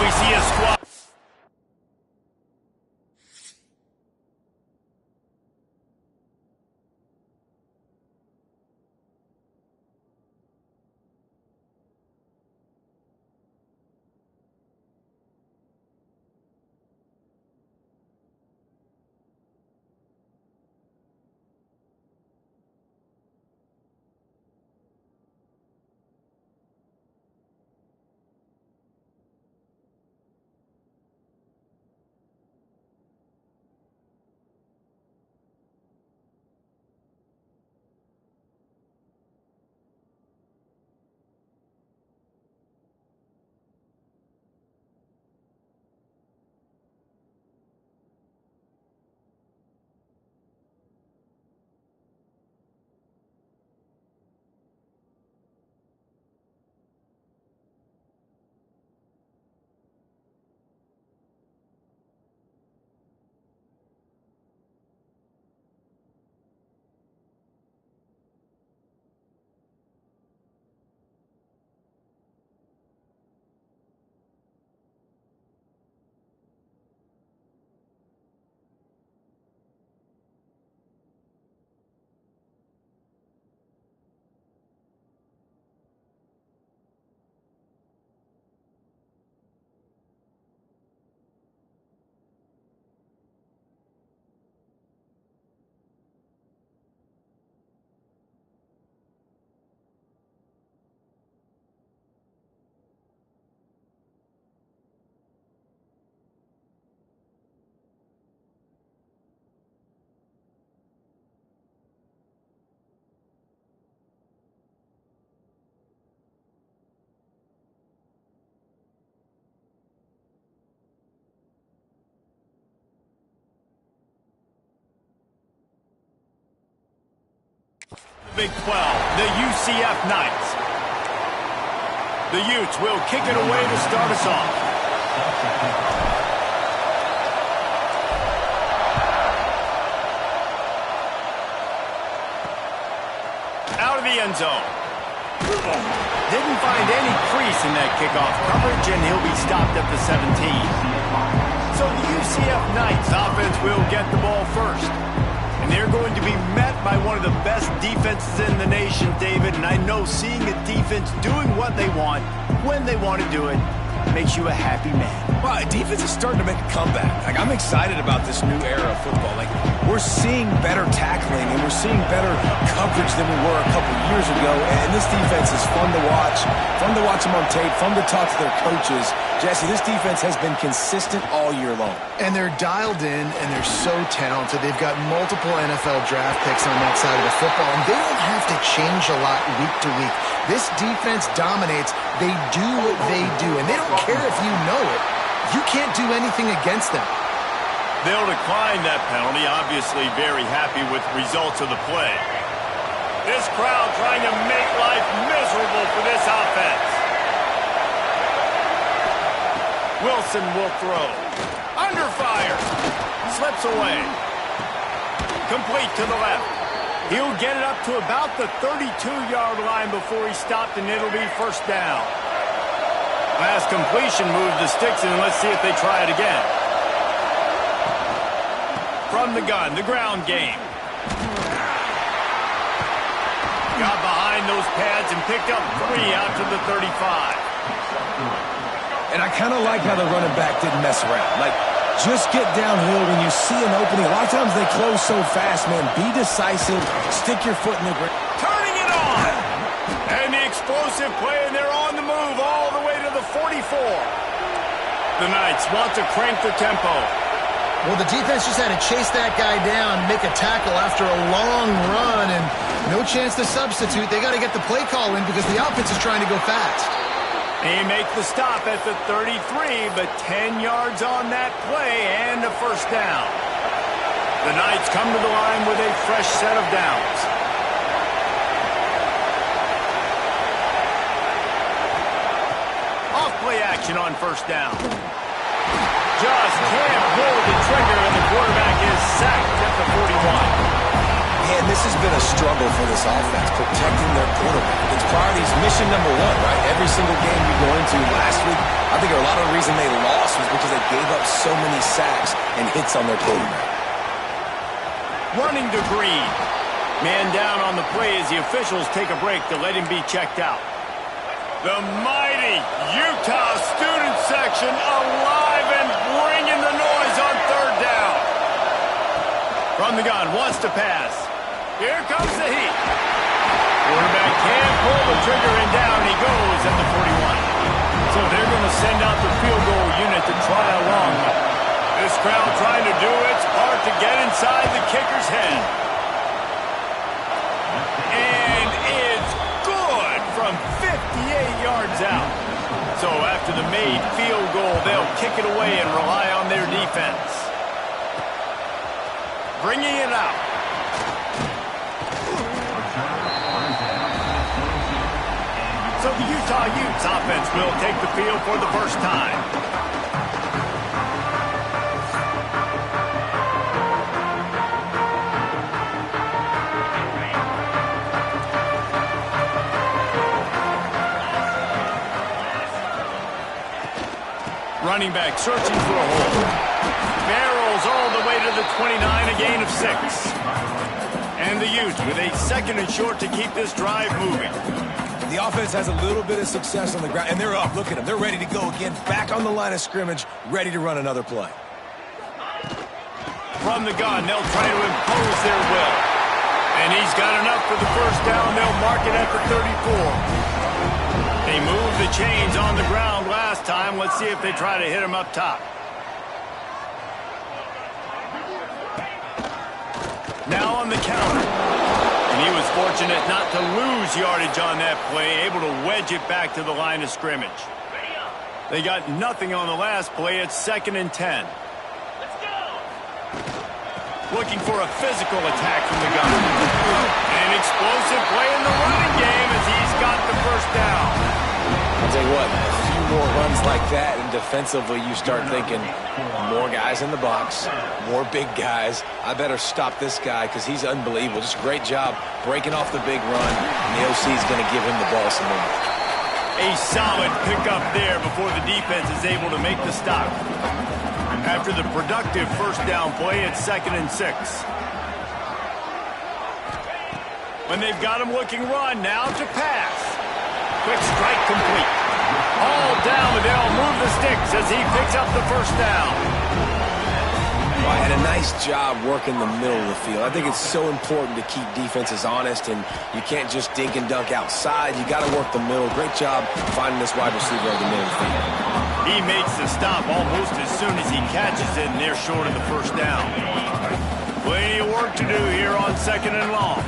we see a squad. Big 12, the UCF Knights. The Utes will kick it away to start us off. Out of the end zone. Didn't find any crease in that kickoff coverage, and he'll be stopped at the 17. So the UCF Knights offense will get the ball first. And they're going to be met by one of the best defenses in the nation, David. And I know seeing a defense doing what they want, when they want to do it, makes you a happy man. Well, defense is starting to make a comeback. Like, I'm excited about this new era of football. Like, we're seeing better tackling and we're seeing better coverage than we were a couple years ago. And this defense is fun to watch them on tape, fun to talk to their coaches. Jesse, this defense has been consistent all year long. And they're dialed in, and they're so talented. They've got multiple NFL draft picks on that side of the football, and they don't have to change a lot week to week. This defense dominates. They do what they do, and they don't care if you know it. You can't do anything against them. They'll decline that penalty, obviously very happy with the results of the play. This crowd trying to make life miserable for this offense. Wilson will throw. Under fire. Slips away. Complete to the left. He'll get it up to about the 32-yard line before he stopped, and it'll be first down. Last completion moved the sticks, and let's see if they try it again. From the gun, the ground game. Got behind those pads and picked up 3 out to the 35. And I kind of like how the running back didn't mess around. Like, just get downhill when you see an opening. A lot of times they close so fast, man. Be decisive. Stick your foot in the ground. Turning it on. And the explosive play, and they're on the move all the way to the 44. The Knights want to crank the tempo. Well, the defense just had to chase that guy down, make a tackle after a long run, and no chance to substitute. They got to get the play call in because the offense is trying to go fast. They make the stop at the 33, but 10 yards on that play and a first down. The Knights come to the line with a fresh set of downs. Off-play action on first down. Just can't pull the trigger, and the quarterback is sacked at the 41. Man, this has been a struggle for this offense, protecting their quarterback. It's priorities, mission number one, right? Every single game you go into last week, I think a lot of the reason they lost was because they gave up so many sacks and hits on their quarterback. Running to Green. Man down on the play as the officials take a break to let him be checked out. The mighty Utah student section alive and bringing the noise on third down. From the gun, wants to pass. Here comes the heat. Quarterback can't pull the trigger, and down he goes at the 41. So they're going to send out the field goal unit to try a long one. This crowd trying to do its part to get inside the kicker's head. And it's good from 58 yards out. So after the made field goal, they'll kick it away and rely on their defense. Bringing it out. So the Utah Utes offense will take the field for the first time. Running back searching for a hole. Barrels all the way to the 29, a gain of 6. And the Utes with a second and short to keep this drive moving. The offense has a little bit of success on the ground, and they're up. Look at them. They're ready to go again. Back on the line of scrimmage, ready to run another play. From the gun, they'll try to impose their will. And he's got enough for the first down. They'll mark it at the 34. They moved the chains on the ground last time. Let's see if they try to hit him up top. Now on the counter. And he was fortunate not to lose yardage on that play, able to wedge it back to the line of scrimmage. They got nothing on the last play. It's 2nd and 10. Looking for a physical attack from the gun. An explosive play in the running game as he's got the first down. I'll tell you what, a few more runs like that, and defensively you start thinking more guys in the box, more big guys. I better stop this guy because he's unbelievable. Just a great job breaking off the big run, and the OC is going to give him the ball some more. A solid pickup there before the defense is able to make the stop. After the productive first down play, it's 2nd and 6. When they've got him looking run, now to pass. Quick strike complete. All down, but they'll move the sticks as he picks up the first down. Well, I had a nice job working the middle of the field. I think it's so important to keep defenses honest, and you can't just dink and dunk outside. You got to work the middle. Great job finding this wide receiver over the middle of the field. He makes the stop almost as soon as he catches it, and they're short of the first down. Plenty of work to do here on 2nd and long.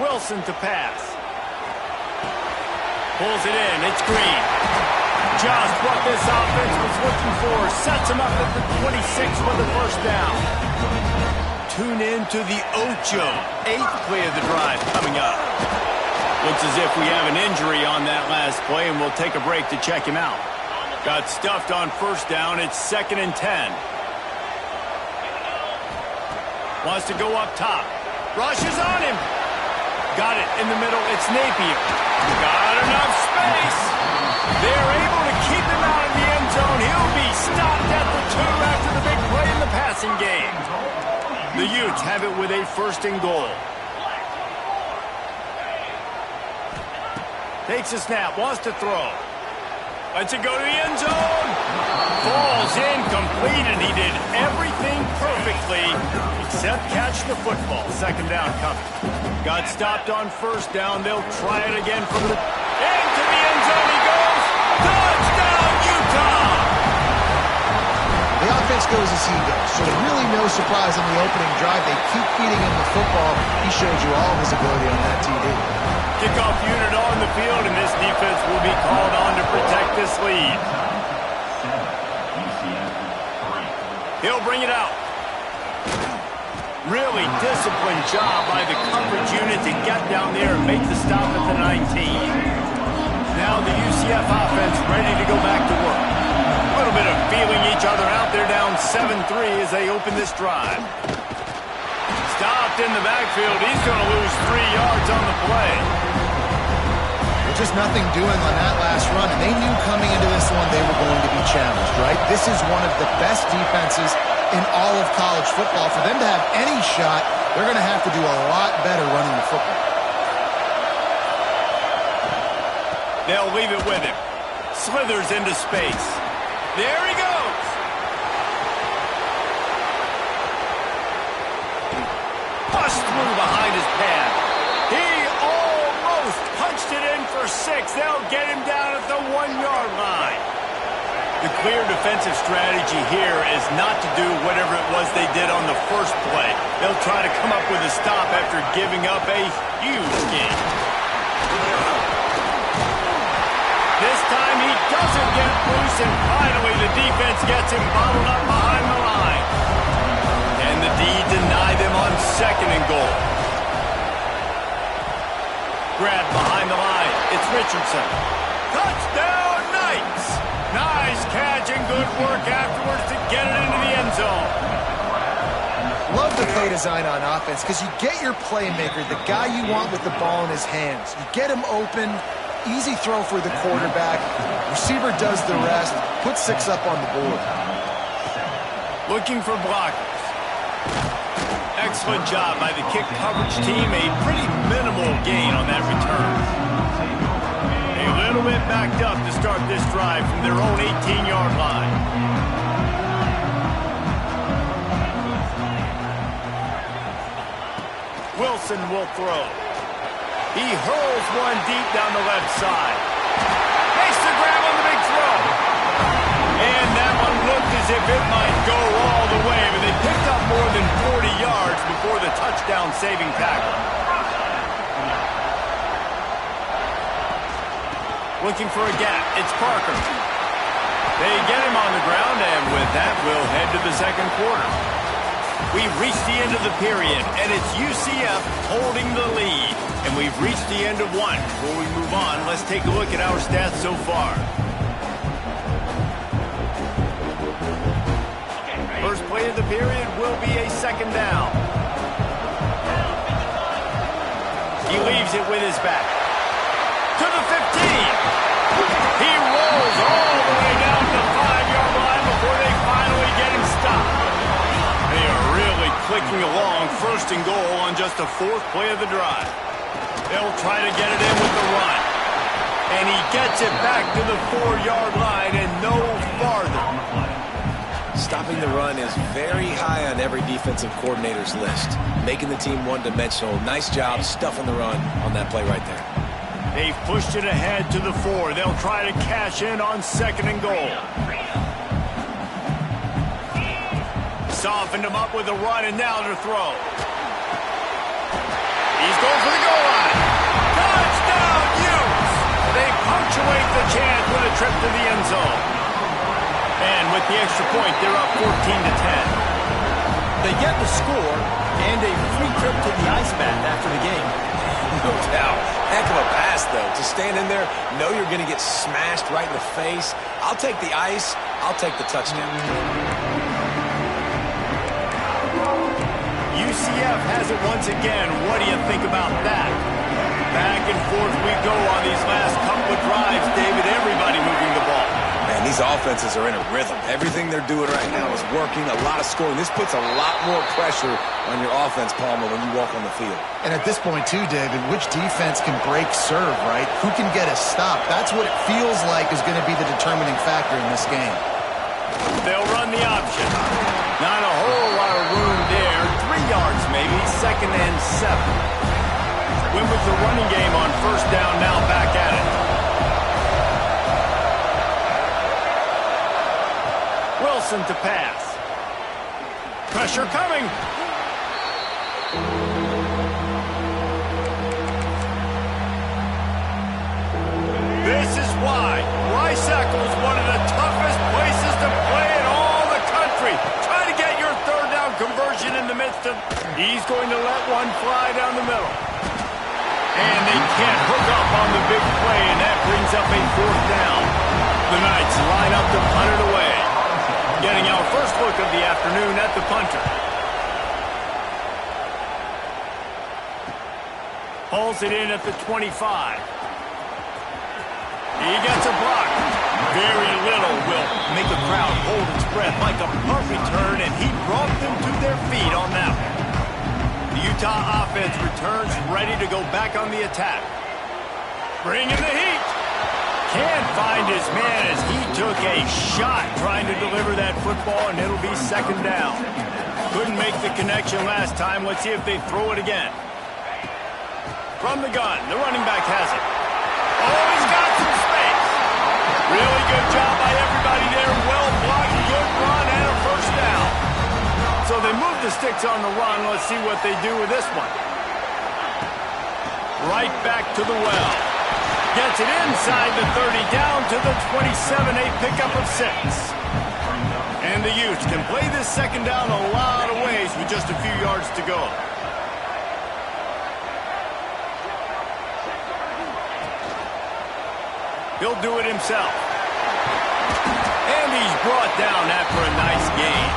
Wilson to pass. Pulls it in. It's Green. Just what this offense was looking for. Sets him up at the 26 with the first down. Tune in to the Ocho. 8th play of the drive coming up. Looks as if we have an injury on that last play, and we'll take a break to check him out. Got stuffed on first down. It's 2nd and 10. Wants to go up top. Rushes on him. Got it in the middle. It's Napier. Got enough space. They're able to keep him out of the end zone. He'll be stopped at the 2 after the big play in the passing game. The Utes have it with a 1st and goal. Takes a snap, wants to throw. Lets it go to the end zone. Falls incomplete, and he did everything perfectly except catch the football. 2nd down coming. Got stopped on first down. They'll try it again from the... Into the end zone he goes. Touchdown, Utah! The offense goes as he goes, so really no surprise on the opening drive. They keep feeding him the football. He showed you all his ability on that TD. Kickoff unit on the field, and this defense will be called on to protect this lead. He'll bring it out. Really disciplined job by the coverage unit to get down there and make the stop at the 19. Now the UCF offense ready to go back to work. A little bit of feeling each other out. They're down 7-3 as they open this drive. in the backfield. He's going to lose 3 yards on the play. Just nothing doing on that last run, and they knew coming into this one they were going to be challenged, right? This is one of the best defenses in all of college football. For them to have any shot, they're going to have to do a lot better running the football. They'll leave it with him. Slithers into space. There he goes. Pushed through behind his pad. He almost punched it in for 6. They'll get him down at the 1-yard line. The clear defensive strategy here is not to do whatever it was they did on the first play. They'll try to come up with a stop after giving up a huge gain. This time he doesn't get loose, and finally the defense gets him bottled up behind the line. And the D deny them on 2nd and goal. Grab behind the line. It's Richardson. Touchdown, Knights! Nice catch and good work afterwards to get it into the end zone. Love the play design on offense because you get your playmaker, the guy you want with the ball in his hands. You get him open, easy throw for the quarterback. Receiver does the rest. Put 6 up on the board. Looking for blockers. Excellent job by the kick coverage team. A pretty minimal gain on that return. A little bit backed up to start this drive from their own 18-yard line. Wilson will throw. He hurls one deep down the left side. Makes the grab on the big throw. And that one looked as if it might go all the way, but they picked up more than 40 yards before the touchdown-saving tackle. Looking for a gap. It's Parker. They get him on the ground, and with that, we'll head to the second quarter. We've reached the end of the period, and it's UCF holding the lead. And we've reached the end of one. Before we move on, let's take a look at our stats so far. First play of the period will be a 2nd down. He leaves it with his back. To the 15. He rolls all the way down to the 5-yard line before they finally get him stopped. They are really clicking along, 1st and goal on just the 4th play of the drive. They'll try to get it in with the run. And he gets it back to the 4-yard line and no farther. Stopping the run is very high on every defensive coordinator's list. Making the team one-dimensional. Nice job stuffing the run on that play right there. They've pushed it ahead to the 4. They'll try to cash in on 2nd and goal. Softened him up with a run, and now to throw. He's going for the goal line. Touchdown, Utes! They punctuate the chance with a trip to the end zone. And with the extra point, they're up 14-10. They get the score and a free trip to the ice bath after the game. No doubt. Heck of a pass, though. To stand in there, know you're going to get smashed right in the face. I'll take the ice. I'll take the touchdown. UCF has it once again. What do you think about that? Back and forth we go on these last couple of drives, David. Everybody moving the ball. Man, these offenses are in a rhythm. Everything they're doing right now is working. A lot of scoring. This puts a lot more pressure on your offense, Palmer, when you walk on the field. And at this point, too, David, which defense can break serve, right? Who can get a stop? That's what it feels like is going to be the determining factor in this game. They'll run the option. Not a whole lot of room there. 3 yards maybe. 2nd and 7. Win with the running game on 1st down, now back at it. Wilson to pass. Pressure coming. This is why Rice-Eccles is one of the toughest places to play in all the country. Try to get your 3rd down conversion in the midst of... He's going to let one fly down the middle. And they can't hook up on the big play, and that brings up a 4th down. The Knights line up to punt it away. Getting our first look of the afternoon at the punter. Pulls it in at the 25. He gets a block. Very little will make the crowd hold its breath like a punt return, and he brought them to their feet on that one. The Utah offense returns ready to go back on the attack. Bringing the heat. Can't find his man as he took a shot trying to deliver that football, and it'll be second down. Couldn't make the connection last time. Let's see if they throw it again. From the gun, the running back has it. Oh, he's got some space. Really good job by everybody there. Well blocked, good run, and a first down. So they move the sticks on the run. Let's see what they do with this one. Right back to the well. Gets it inside the 30, down to the 27, a pickup of 6. And the Utes can play this second down a lot of ways with just a few yards to go. He'll do it himself. And he's brought down after a nice gain.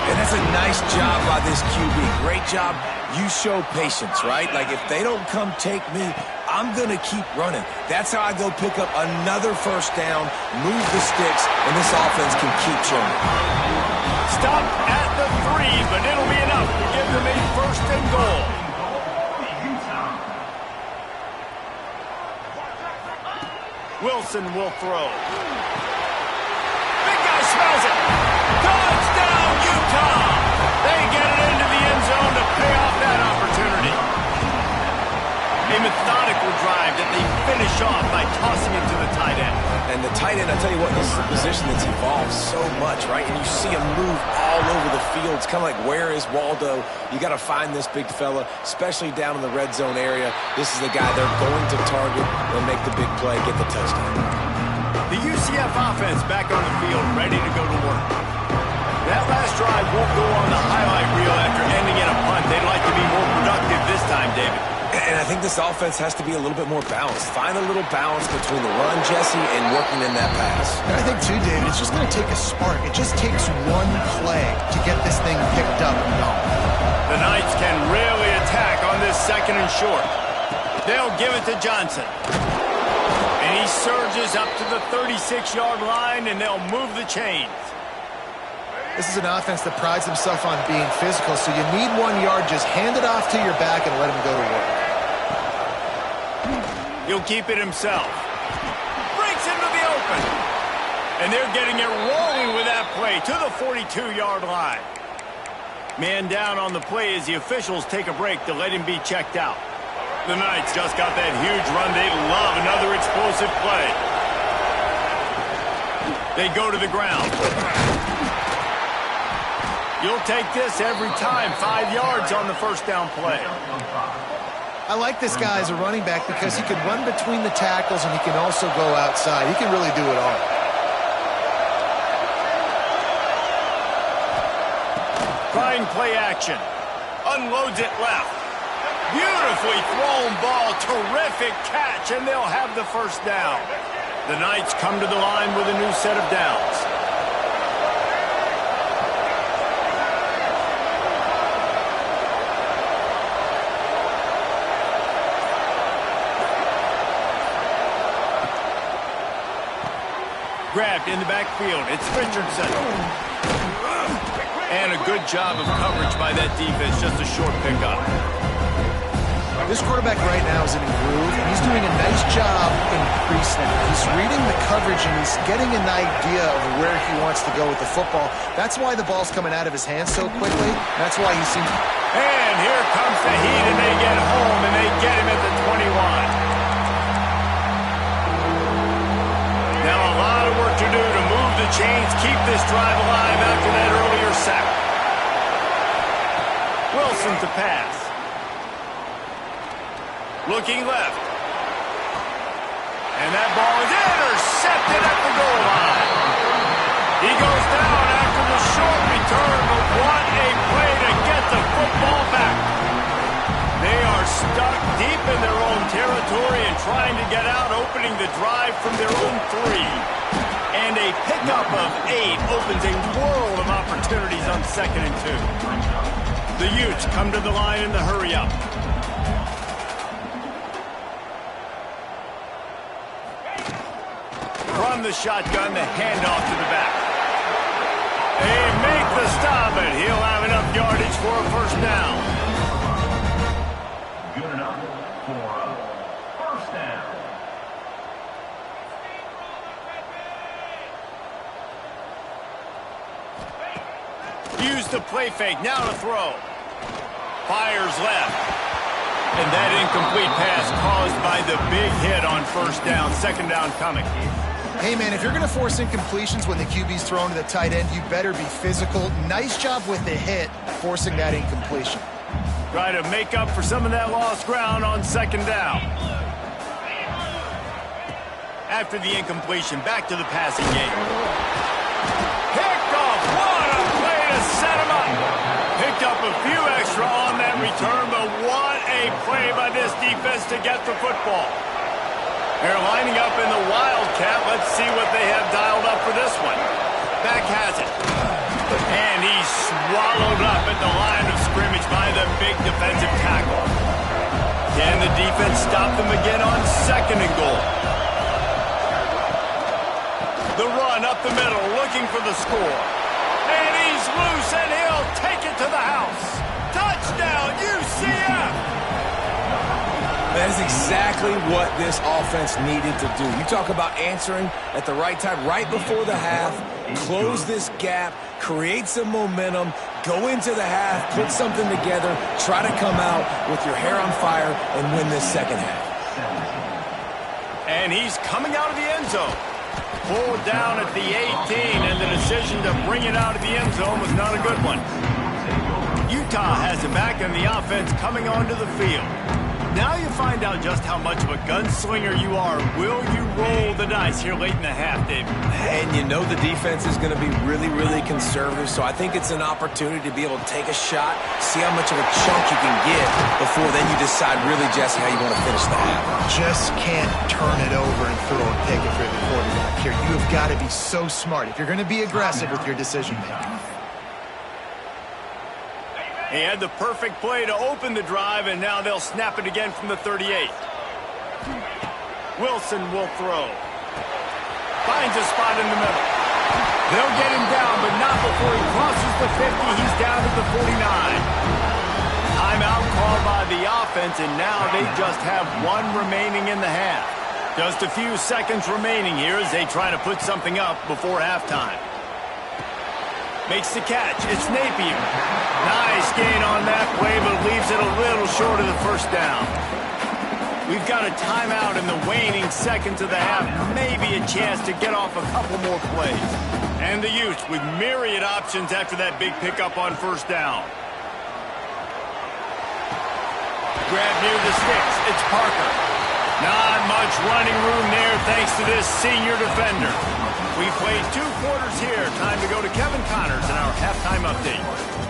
And that's a nice job by this QB. Great job. You show patience, right? Like, if they don't come take me, I'm going to keep running. That's how I go pick up another first down, move the sticks, and this offense can keep showing. Stop at the 3, but it'll be enough to give them a first and goal. Wilson will throw. Big guy smells it. Touchdown, Utah! They get it into the end zone to pay off that opportunity. A methodical drive that they finish off by tossing it to the tight end. And the tight end, I tell you what, this is a position that's evolved so much, right? And you see him move all over the field. It's kind of like, where is Waldo? You got to find this big fella, especially down in the red zone area. This is the guy they're going to target. They'll make the big play, get the touchdown. The UCF offense back on the field, ready to go to work. That last drive won't go on the highlight reel after ending in a punt. They'd like to be more productive this time, David. And I think this offense has to be a little bit more balanced. Find a little balance between the run, Jesse, and working in that pass. And I think, too, David, it's just going to take a spark. It just takes one play to get this thing picked up and going. The Knights can really attack on this second and short. They'll give it to Johnson. And he surges up to the 36-yard line, and they'll move the chains. This is an offense that prides himself on being physical, so you need 1 yard. Just hand it off to your back and let him go to work. He'll keep it himself. Breaks into the open. And they're getting it rolling with that play to the 42-yard line. Man down on the play as the officials take a break to let him be checked out. The Knights just got that huge run. They love another explosive play. They go to the ground. You'll take this every time. 5 yards on the first down play. I like this guy as a running back because he can run between the tackles and he can also go outside. He can really do it all. Trying play action. Unloads it left. Beautifully thrown ball. Terrific catch, and they'll have the first down. The Knights come to the line with a new set of downs. Grabbed in the backfield. It's Richardson. And a good job of coverage by that defense. Just a short pickup. This quarterback right now is in a groove, and he's doing a nice job in pre-snap. He's reading the coverage, and he's getting an idea of where he wants to go with the football. That's why the ball's coming out of his hands so quickly. That's why he seems... And here comes the heat, and they get home, and they get him at the 21. Now a lot of work to do to move the chains, keep this drive alive after that earlier sack. Wilson to pass. Looking left. And that ball is intercepted at the goal line. He goes down after the short return, but what a play to get the football back. They are stuck deep in their own territory and trying to get out, opening the drive from their own 3. And a pickup of 8 opens a world of opportunities on 2nd and 2. The Utes come to the line in the hurry-up. from the shotgun, the handoff to the back. They make the stop, and he'll have enough yardage for a first down. Good enough for a first down. Use the play fake, now to throw. Fires left. And that incomplete pass caused by the big hit on first down. Second down coming. Hey, man, if you're going to force incompletions when the QB's thrown to the tight end, you better be physical. Nice job with the hit, forcing that incompletion. Try to make up for some of that lost ground on second down. After the incompletion, back to the passing game. Picked off. What a play to set him up. Picked up a few extra on that return, but what a play by this defense to get the football. They're lining up in the Wildcat. Let's see what they have dialed up for this one. Back has it. And he's swallowed up at the line of scrimmage by the big defensive tackle. Can the defense stop them again on second and goal? The run up the middle, looking for the score. And he's loose, and he'll take it to the house. Touchdown, UCF! That is exactly what this offense needed to do. You talk about answering at the right time, right before the half, close this gap, create some momentum, go into the half, put something together, try to come out with your hair on fire and win this second half. And he's coming out of the end zone. Pulled down at the 18, and the decision to bring it out of the end zone was not a good one. Utah has it back, and the offense coming onto the field. Now you find out just how much of a gunslinger you are. Will you roll the dice here late in the half, David? And you know the defense is going to be really, really conservative, so I think it's an opportunity to be able to take a shot, see how much of a chunk you can get before then you decide really, Jesse, how you want to finish the half. Just can't turn it over and throw a pick if you're the quarterback here. You have got to be so smart if you're going to be aggressive with your decision-making. He had the perfect play to open the drive, and now they'll snap it again from the 38. Wilson will throw. Finds a spot in the middle. They'll get him down, but not before he crosses the 50. He's down to the 49. Timeout called by the offense, and now they just have one remaining in the half. Just a few seconds remaining here as they try to put something up before halftime. Makes the catch. It's Napier. Nice gain on that play, but leaves it a little short of the first down. We've got a timeout in the waning seconds of the half. Maybe a chance to get off a couple more plays. And the Utes with myriad options after that big pickup on first down. Grab near the sticks. It's Parker. Not much running room there thanks to this senior defender. We played 2 quarters here. Time to go to Kevin Connors in our halftime update.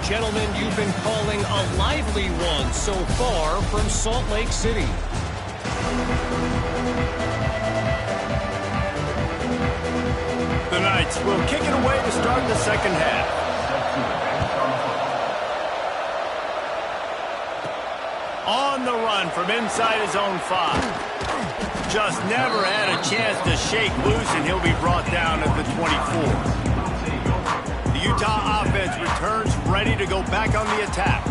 Gentlemen, you've been calling a lively one so far from Salt Lake City. The Knights will kick it away to start the second half. On the run from inside his own 5. Just never had a chance to shake loose, and he'll be brought down at the 24. The Utah offense returns ready to go back on the attack.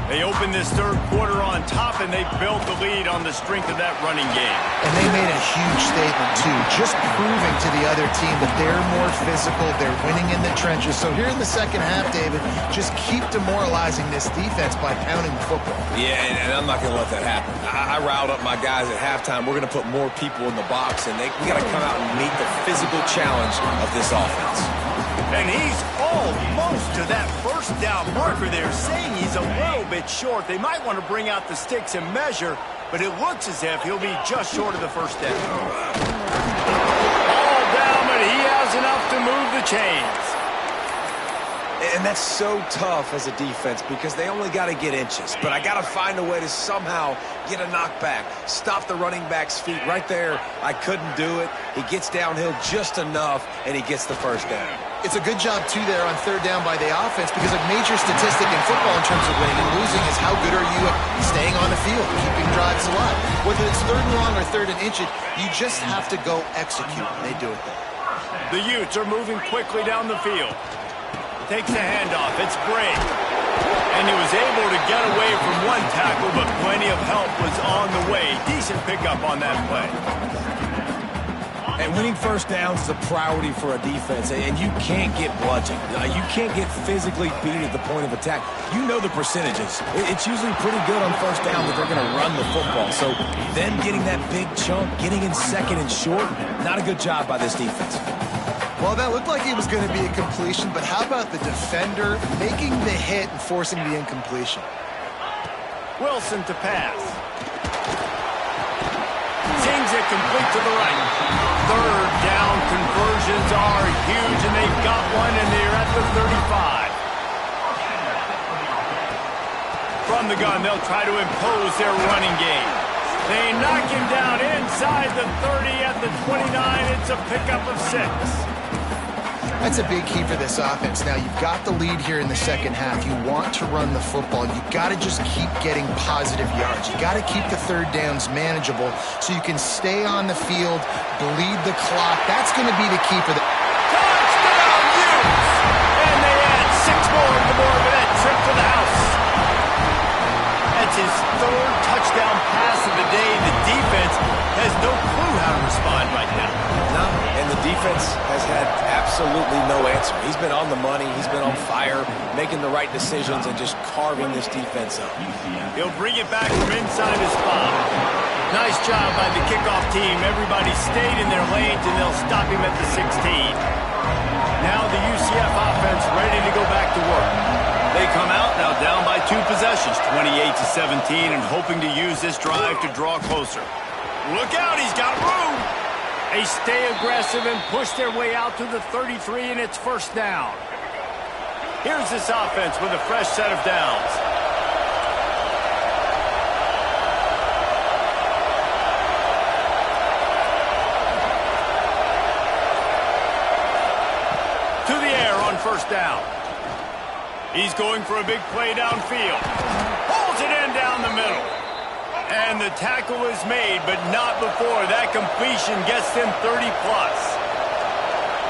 They open this third quarter on top, and they built the lead on the strength of that running game. And they made a huge statement, too, just proving to the other team that they're more physical, they're winning in the trenches. So here in the second half, David, just keep demoralizing this defense by pounding the football. Yeah, and I'm not going to let that happen. I riled up my guys at halftime. We're going to put more people in the box, and we got to come out and meet the physical challenge of this offense. And he's almost to that first down marker there, saying he's a little bit short. They might want to bring out the sticks and measure, but it looks as if he'll be just short of the first down. All down, but he has enough to move the chains. And that's so tough as a defense because they only got to get inches. But I got to find a way to somehow get a knockback, stop the running back's feet. Right there, I couldn't do it. He gets downhill just enough, and he gets the first down. It's a good job, too, there on third down by the offense because a major statistic in football in terms of winning and losing is how good are you at staying on the field, keeping drives alive. Whether it's third and long or third and inch, you just have to go execute, and they do it there. The Utes are moving quickly down the field. Takes the handoff. It's Bray. And he was able to get away from one tackle, but plenty of help was on the way. Decent pickup on that play. And winning first downs is a priority for a defense, and you can't get bludgeoned. You can't get physically beat at the point of attack. You know the percentages. It's usually pretty good on first down that they're going to run the football. So them getting that big chunk, getting in second and short, not a good job by this defense. Well, that looked like it was going to be a completion, but how about the defender making the hit and forcing the incompletion? Wilson to pass. Sings it complete to the right. Third down conversions are huge, and they've got one, and they're at the 35. From the gun, they'll try to impose their running game. They knock him down inside the 30 at the 29. It's a pickup of 6. That's a big key for this offense. Now, you've got the lead here in the second half. You want to run the football. You've got to just keep getting positive yards. You've got to keep the third downs manageable so you can stay on the field, bleed the clock. That's going to be the key for the... Touchdown, Utes! And they add 6 more to the board with that trip to the house. That's his third touchdown pass of the day. The defense has no clue how to respond right now. No, and the defense has had absolutely no answer. He's been on the money. He's been on fire, making the right decisions and just carving this defense up. He'll bring it back from inside his spot. Nice job by the kickoff team. Everybody stayed in their lanes, and they'll stop him at the 16. Now the UCF offense ready to go back to work. They come out now down by 2 possessions, 28-17, and hoping to use this drive to draw closer. Look out, he's got room. They stay aggressive and push their way out to the 33, and it's first down. Here's this offense with a fresh set of downs. To the air on first down. He's going for a big play downfield. Pulls it in down the middle. And the tackle is made, but not before that completion gets them 30-plus.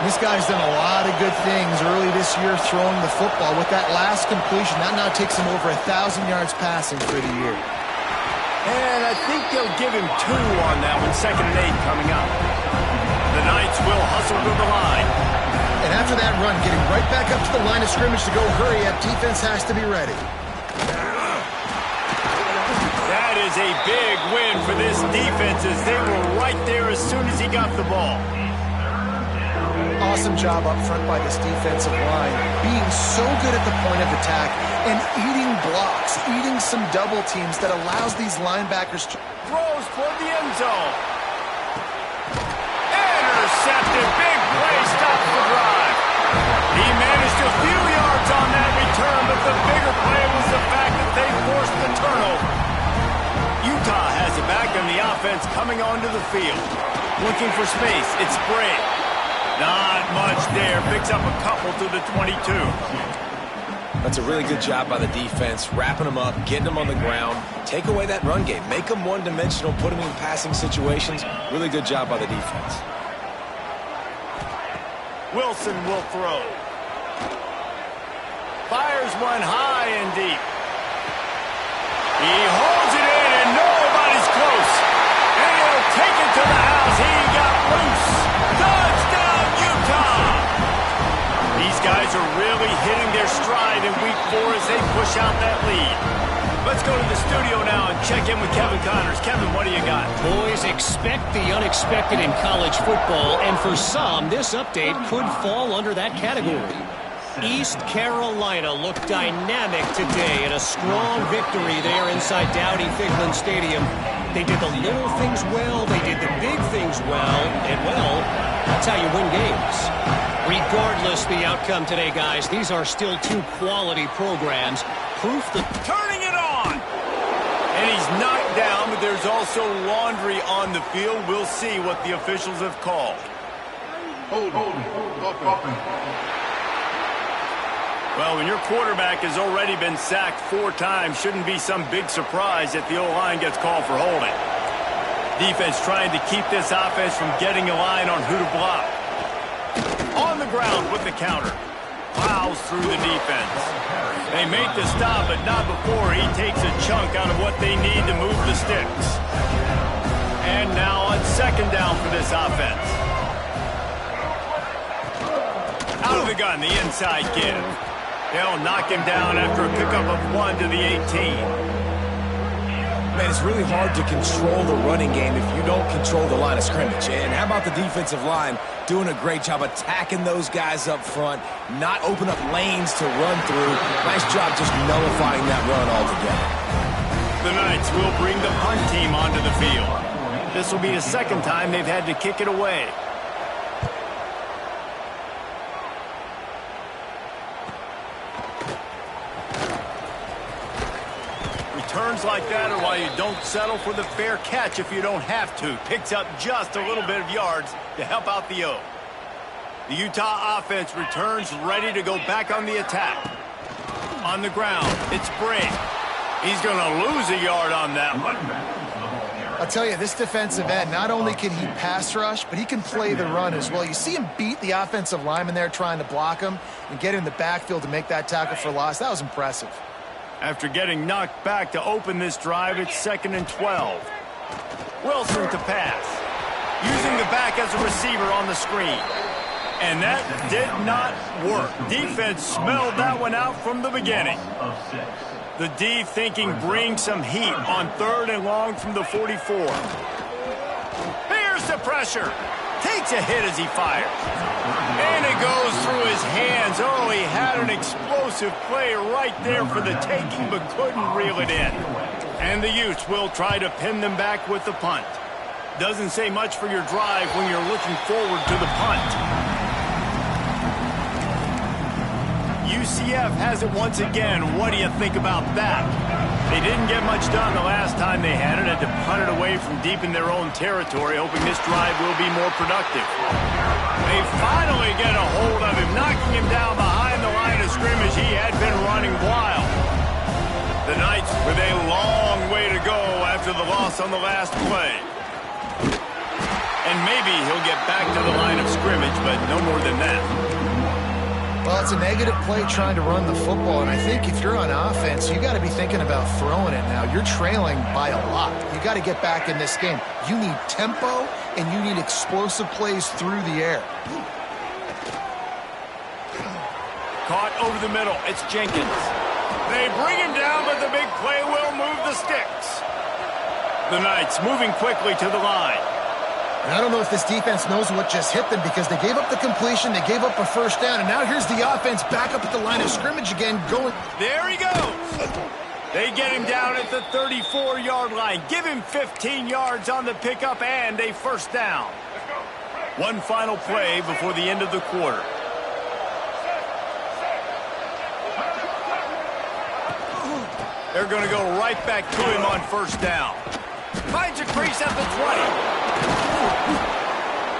This guy's done a lot of good things early this year throwing the football. With that last completion, that now takes him over 1,000 yards passing for the year. And I think they'll give him 2 on that one, 2nd and 8 coming up. The Knights will hustle to the line. And after that run, getting right back up to the line of scrimmage to go hurry up, defense has to be ready. That is a big win for this defense as they were right there as soon as he got the ball. Awesome job up front by this defensive line, being so good at the point of attack and eating blocks, eating some double teams that allows these linebackers to... Throws toward the end zone. Intercepted. Big play stops the drive. He managed a few yards on that return, but the bigger play was the fact that they forced the turnover. Utah has it back on the offense coming onto the field. Looking for space. It's Bray. Not much there. Picks up a couple to the 22. That's a really good job by the defense, wrapping them up, getting them on the ground, take away that run game, make them one-dimensional, put them in passing situations. Really good job by the defense. Wilson will throw. Fires one high and deep. He holds it in, and nobody's close. And he'll take it to the house. He got loose. Touchdown, Utah! These guys are really hitting their stride in week 4 as they push out that lead. Let's go to the studio now and check in with Kevin Connors. Kevin, what do you got? Boys, expect the unexpected in college football, and for some, this update could fall under that category. East Carolina looked dynamic today in a strong victory there inside Dowdy-Figlin Stadium. They did the little things well, they did the big things well, and well, that's how you win games. Regardless the outcome today, guys, these are still 2 quality programs. Proof that... Turning it on! And he's knocked down, but there's also laundry on the field. We'll see what the officials have called. Holding. Well, when your quarterback has already been sacked 4 times, shouldn't be some big surprise if the O-line gets called for holding. Defense trying to keep this offense from getting a line on who to block. On the ground with the counter. Plows through the defense. They make the stop, but not before he takes a chunk out of what they need to move the sticks. And now on second down for this offense. Out of the gun, the inside give. They'll knock him down after a pickup of 1 to the 18. Man, it's really hard to control the running game if you don't control the line of scrimmage. And how about the defensive line doing a great job attacking those guys up front, not open up lanes to run through. Nice job just nullifying that run altogether. The Knights will bring the punt team onto the field. This will be the second time they've had to kick it away. Returns like that are why you don't settle for the fair catch if you don't have to. Picks up just a little bit of yards to help out the O. The Utah offense returns ready to go back on the attack. On the ground, it's Bray. He's going to lose a yard on that one. I'll tell you, this defensive end, not only can he pass rush, but he can play the run as well. You see him beat the offensive lineman there trying to block him and get in the backfield to make that tackle for loss. That was impressive. After getting knocked back to open this drive, it's 2nd and 12. Wilson to pass. Using the back as a receiver on the screen. And that did not work. Defense smelled that one out from the beginning. The D thinking bring some heat on 3rd and long from the 44. Here's the pressure. Takes a hit as he fires. And it goes through his hands. Oh, he had an explosive play right there for the taking, but couldn't reel it in. And the Utes will try to pin them back with the punt. Doesn't say much for your drive when you're looking forward to the punt. UCF has it once again. What do you think about that? They didn't get much done the last time they had it. Had to punt it away from deep in their own territory, hoping this drive will be more productive. They finally get a hold of him, knocking him down behind the line of scrimmage. He had been running wild. The Knights with a long way to go after the loss on the last play. And maybe he'll get back to the line of scrimmage, but no more than that. Well, it's a negative play trying to run the football, and I think if you're on offense, you got to be thinking about throwing it now. You're trailing by a lot. You got to get back in this game. You need tempo, and you need explosive plays through the air. Caught over the middle. It's Jenkins. They bring him down, but the big play will move the sticks. The Knights moving quickly to the line. And I don't know if this defense knows what just hit them because they gave up the completion, they gave up a first down, and now here's the offense back up at the line of scrimmage again going. There he goes. They get him down at the 34-yard line. Give him 15 yards on the pickup and a first down. One final play before the end of the quarter. They're going to go right back to him on first down. Finds a crease at the 20.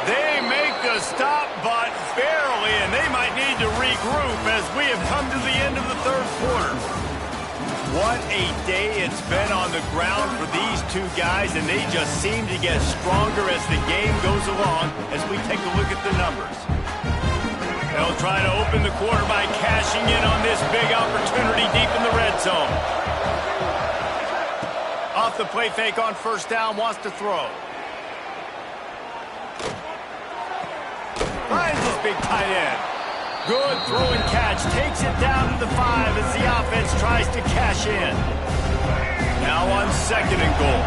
They make the stop, but barely, and they might need to regroup as we have come to the end of the third quarter. What a day it's been on the ground for these two guys, and they just seem to get stronger as the game goes along as we take a look at the numbers. They'll try to open the quarter by cashing in on this big opportunity deep in the red zone. Off the play fake on first down, wants to throw. Finds his big tight end. Good throw and catch. Takes it down to the 5 as the offense tries to cash in. Now on 2nd and goal.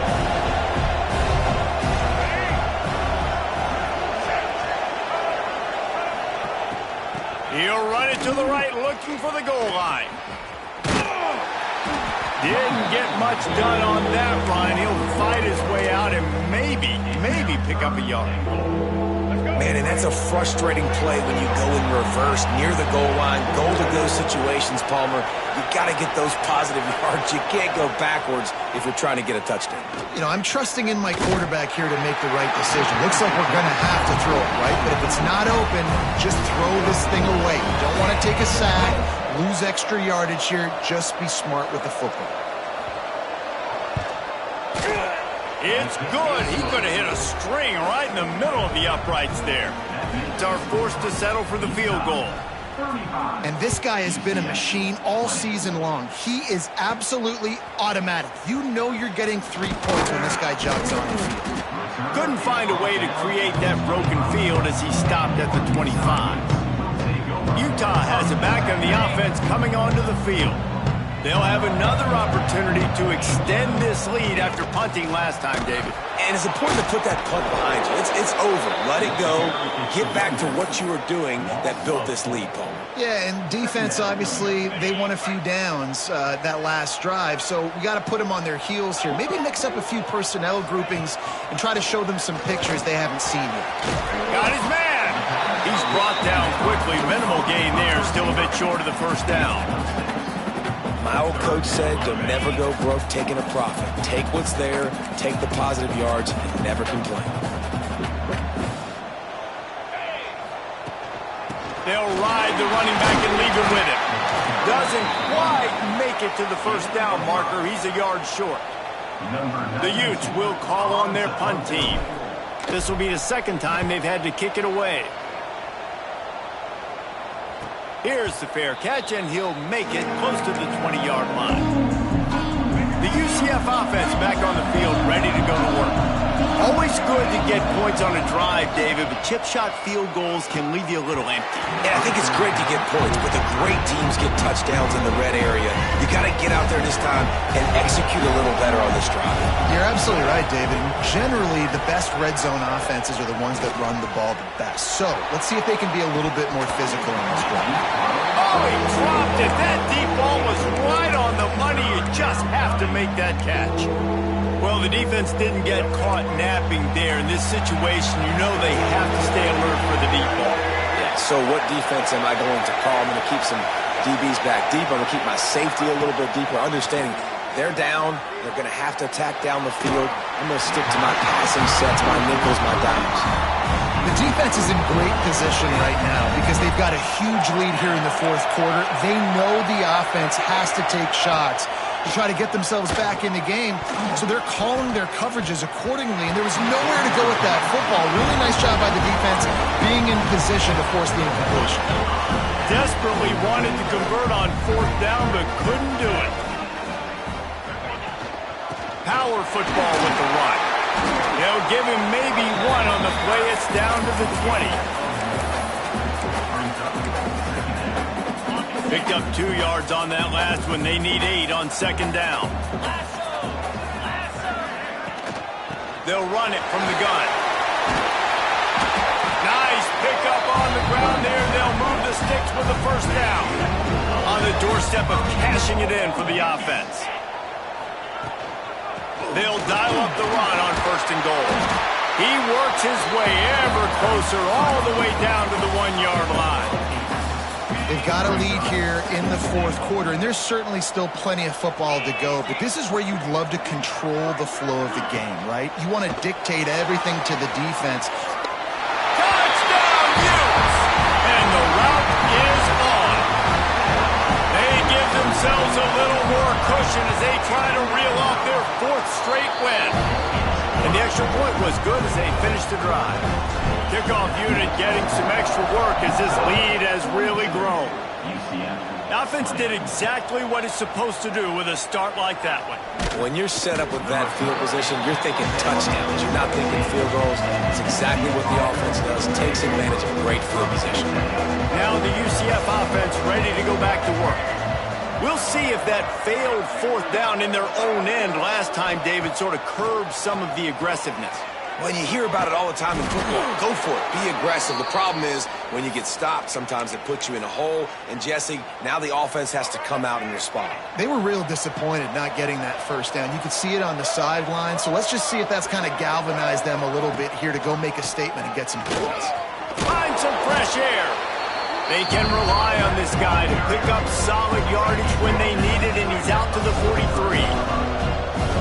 He'll run it to the right, looking for the goal line. Didn't get much done on that run. He'll fight his way out and maybe pick up a yard. Man, and that's a frustrating play when you go in reverse near the goal line. Goal-to-go situations, Palmer. You got to get those positive yards. You can't go backwards if you're trying to get a touchdown. You know, I'm trusting in my quarterback here to make the right decision. Looks like we're going to have to throw it, right? But if it's not open, just throw this thing away. You don't want to take a sack, lose extra yardage here. Just be smart with the football. It's good. He could have hit a string right in the middle of the uprights there. Are forced to settle for the field goal. And this guy has been a machine all season long. He is absolutely automatic. You know you're getting 3 points when this guy jogs on the field. Couldn't find a way to create that broken field as he stopped at the 25. Utah has it back on the offense coming onto the field. They'll have another opportunity to extend this lead after punting last time, David. And it's important to put that punt behind you. It's over. Let it go. Get back to what you were doing that built this lead, Paul. Yeah, and defense, obviously, they won a few downs that last drive, so we got to put them on their heels here. Maybe mix up a few personnel groupings and try to show them some pictures they haven't seen yet. Got his man. He's brought down quickly. Minimal gain there. Still a bit short of the first down. My old coach said, "Don't never go broke taking a profit. Take what's there, take the positive yards, and never complain." They'll ride the running back and leave him with it. Doesn't quite make it to the first down marker. He's a yard short. The Utes will call on their punt team. This will be the second time they've had to kick it away. Here's the fair catch, and he'll make it close to the 20-yard line. The UCF offense back on the field, ready to go to work. Always good to get points on a drive, David, but chip shot field goals can leave you a little empty. Yeah, I think it's great to get points, but the great teams get touchdowns in the red area. You got to get out there this time and execute a little better on this drive. You're absolutely right, David. Generally, the best red zone offenses are the ones that run the ball the best. So let's see if they can be a little bit more physical on this drive. Oh, he dropped it. That deep ball was right on the money. You just have to make that catch. Well, the defense didn't get caught napping there. In this situation, you know they have to stay alert for the deep ball. Yeah, so what defense am I going to call? I'm going to keep some DBs back deep. I'm going to keep my safety a little bit deeper, understanding they're down. They're going to have to attack down the field. I'm going to stick to my passing sets, my nickels, my dimes. The defense is in great position right now because they've got a huge lead here in the fourth quarter. They know the offense has to take shots to try to get themselves back in the game, so they're calling their coverages accordingly, and there was nowhere to go with that football. Really nice job by the defense being in position to force the incompletion. Desperately wanted to convert on fourth down, but couldn't do it. Power football with the run. They'll give him maybe one on the play. It's down to the 20. Picked up 2 yards on that last one. They need 8 on second down. They'll run it from the gun. Nice pickup on the ground there. They'll move the sticks with the first down. On the doorstep of cashing it in for the offense. They'll dial up the run on first and goal. He works his way ever closer all the way down to the 1-yard line. They've got a lead here in the fourth quarter, and there's certainly still plenty of football to go, but this is where you'd love to control the flow of the game, right? You want to dictate everything to the defense. Touchdown, Utes! And the route is on. They give themselves a little more cushion as they try to reel off their 4th straight win. And the extra point was good as they finished the drive. Kickoff unit getting some extra work as this lead has really grown. The offense did exactly what it's supposed to do with a start like that one. When you're set up with that field position, you're thinking touchdowns. You're not thinking field goals. It's exactly what the offense does. Takes advantage of great field position. Now the UCF offense ready to go back to work. We'll see if that failed fourth down in their own end last time, David, sort of curbed some of the aggressiveness. Well, you hear about it all the time in football. Go for it. Be aggressive. The problem is when you get stopped, sometimes it puts you in a hole. And, Jesse, now the offense has to come out and respond. They were real disappointed not getting that first down. You could see it on the sideline. So let's just see if that's kind of galvanized them a little bit here to go make a statement and get some points. Find some fresh air. They can rely on this guy to pick up solid yardage when they need it, and he's out to the 43.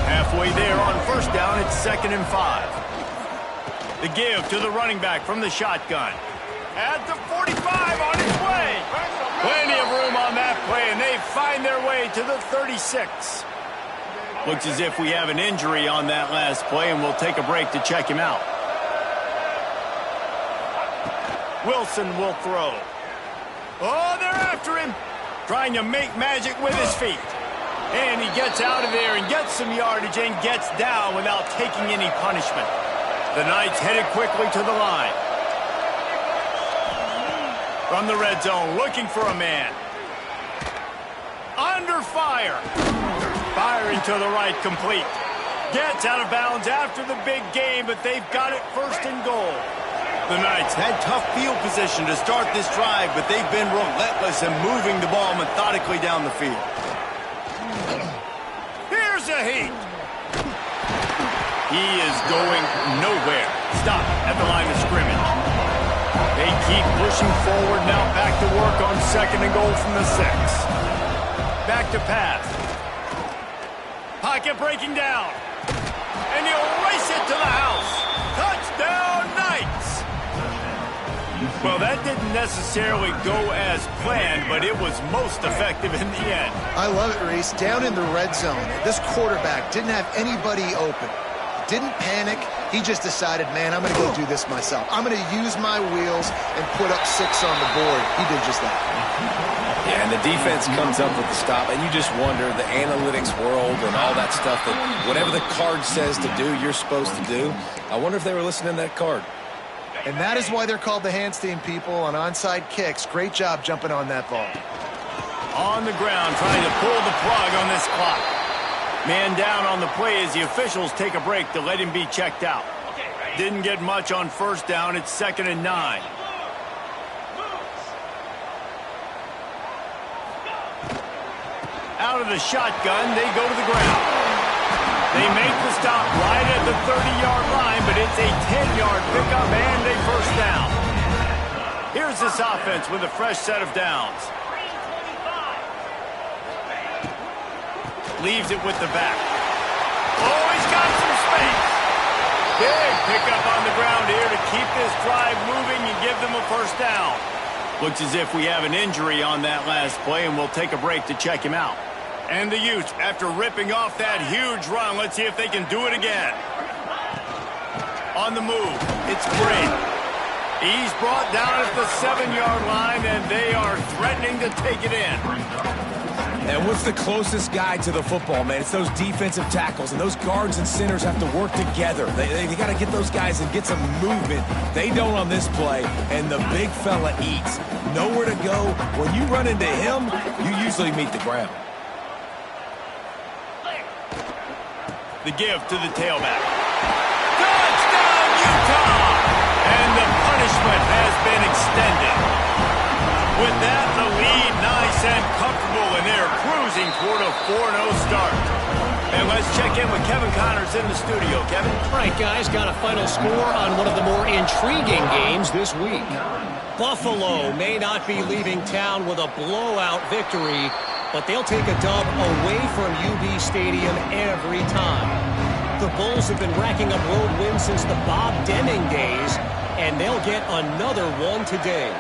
Halfway there on first down, it's 2nd and 5. The give to the running back from the shotgun. At the 45 on his way. Plenty of room on that play, and they find their way to the 36. Looks as if we have an injury on that last play, and we'll take a break to check him out. Wilson will throw. Oh, they're after him. Trying to make magic with his feet. And he gets out of there and gets some yardage and gets down without taking any punishment. The Knights headed quickly to the line. From the red zone, looking for a man. Under fire. Firing to the right, complete. Gets out of bounds after the big game, but they've got it 1st and goal. The Knights had tough field position to start this drive, but they've been relentless in moving the ball methodically down the field. Here's a heat. He is going nowhere. Stop at the line of scrimmage. They keep pushing forward now, back to work on 2nd and goal from the 6. Back to pass. Pocket breaking down. And he'll race it to the house. Touchdown, Knights! Well, that didn't necessarily go as planned, but it was most effective in the end. I love it, Reese. Down in the red zone, this quarterback didn't have anybody open. Didn't panic. He just decided, man, I'm going to go do this myself. I'm going to use my wheels and put up 6 on the board. He did just that. Yeah, and the defense comes up with the stop, and you just wonder, the analytics world and all that stuff, that whatever the card says to do, you're supposed to do. I wonder if they were listening to that card. And that is why they're called the Handstein people on onside kicks. Great job jumping on that ball. On the ground, trying to pull the plug on this clock. Man down on the play as the officials take a break to let him be checked out. Didn't get much on 1st down. It's 2nd and 9. Out of the shotgun, they go to the ground. They make the stop right at the 30-yard line, but it's a 10-yard pickup and a 1st down. Here's this offense with a fresh set of downs. Leaves it with the back. Oh, he's got some space. Big pickup on the ground here to keep this drive moving and give them a 1st down. Looks as if we have an injury on that last play, and we'll take a break to check him out. And the Utes, after ripping off that huge run, let's see if they can do it again. On the move, it's Bray. He's brought down at the 7-yard line, and they are threatening to take it in. And what's the closest guy to the football, man? It's those defensive tackles, and those guards and centers have to work together. They got to get those guys and get some movement. They don't on this play, and the big fella eats. Nowhere to go. When you run into him, you usually meet the ground. The give to the tailback. Touchdown, Utah! And the punishment has been extended. With that, the lead nice and comfortable, and they're cruising toward a 4-0 start. And let's check in with Kevin Connors in the studio. Kevin? All right, guys, got a final score on one of the more intriguing games this week. Buffalo may not be leaving town with a blowout victory, but they'll take a dub away from UB Stadium every time. The Bulls have been racking up road wins since the Bob Deming days, and they'll get another one today.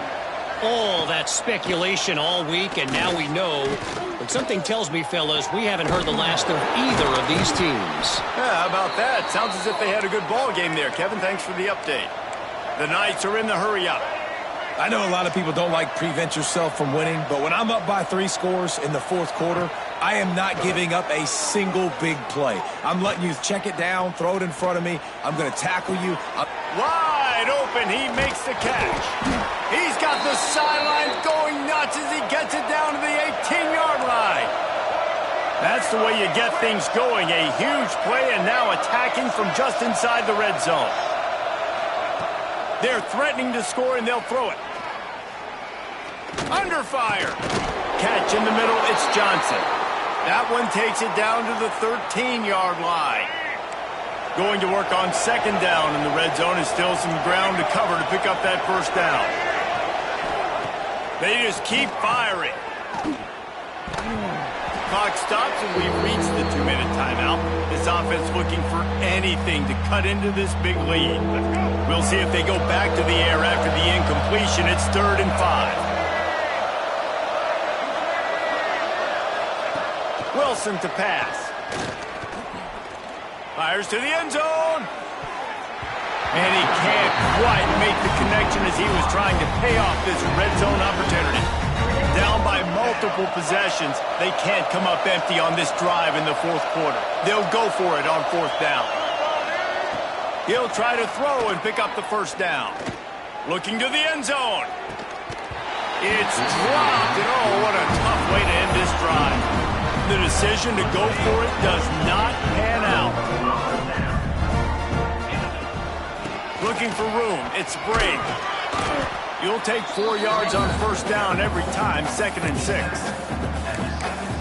All that speculation all week, and now we know. But something tells me, fellas, we haven't heard the last of either of these teams. Yeah, how about that? Sounds as if they had a good ball game there, Kevin. Thanks for the update. The Knights are in the hurry-up. I know a lot of people don't like prevent yourself from winning, but when I'm up by 3 scores in the 4th quarter, I am not giving up a single big play. I'm letting you check it down, throw it in front of me. I'm going to tackle you. Wide open, he makes the catch. He's got the sidelines going nuts as he gets it down to the 18-yard line. That's the way you get things going. A huge play, and now attacking from just inside the red zone. They're threatening to score, and they'll throw it. Under fire. Catch in the middle, it's Johnson. That one takes it down to the 13-yard line. Going to work on 2nd down in the red zone, and still some ground to cover to pick up that 1st down. They just keep firing. clock stops, and we've reached the 2-minute timeout. This offense looking for anything to cut into this big lead. We'll see if they go back to the air after the incompletion. It's 3rd and 5. Wilson to pass. Fires to the end zone. And he can't quite make the connection as he was trying to pay off this red zone opportunity. Down by multiple possessions, they can't come up empty on this drive in the 4th quarter. They'll go for it on 4th down. He'll try to throw and pick up the 1st down. Looking to the end zone. It's dropped, and oh, what a tough way to end this drive. The decision to go for it does not pan out. Looking for room. It's Brady. You'll take 4 yards on 1st down every time, 2nd and 6.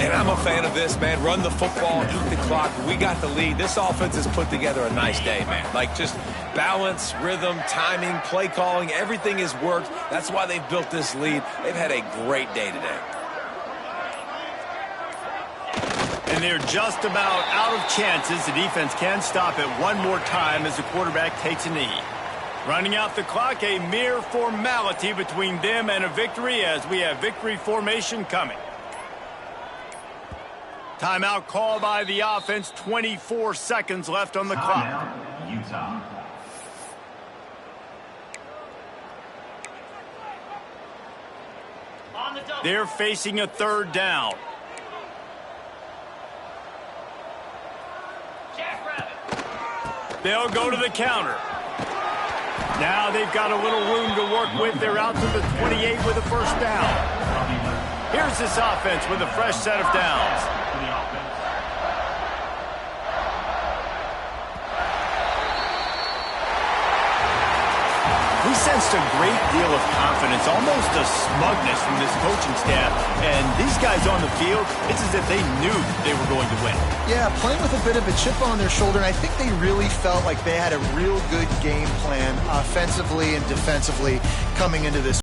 And I'm a fan of this, man. Run the football, eat the clock. We got the lead. This offense has put together a nice day, man. Like, just balance, rhythm, timing, play calling, everything has worked. That's why they've built this lead. They've had a great day today. And they're just about out of chances. The defense can stop it one more time as the quarterback takes a knee. Running out the clock, a mere formality between them and a victory as we have victory formation coming. Timeout call by the offense. 24 seconds left on the clock. Utah. They're facing a 3rd down. They'll go to the counter. Now they've got a little room to work with. They're out to the 28 with a 1st down. Here's this offense with a fresh set of downs. We sensed a great deal of confidence, almost a smugness from this coaching staff. And these guys on the field, it's as if they knew they were going to win. Yeah, playing with a bit of a chip on their shoulder, and I think they really felt like they had a real good game plan offensively and defensively coming into this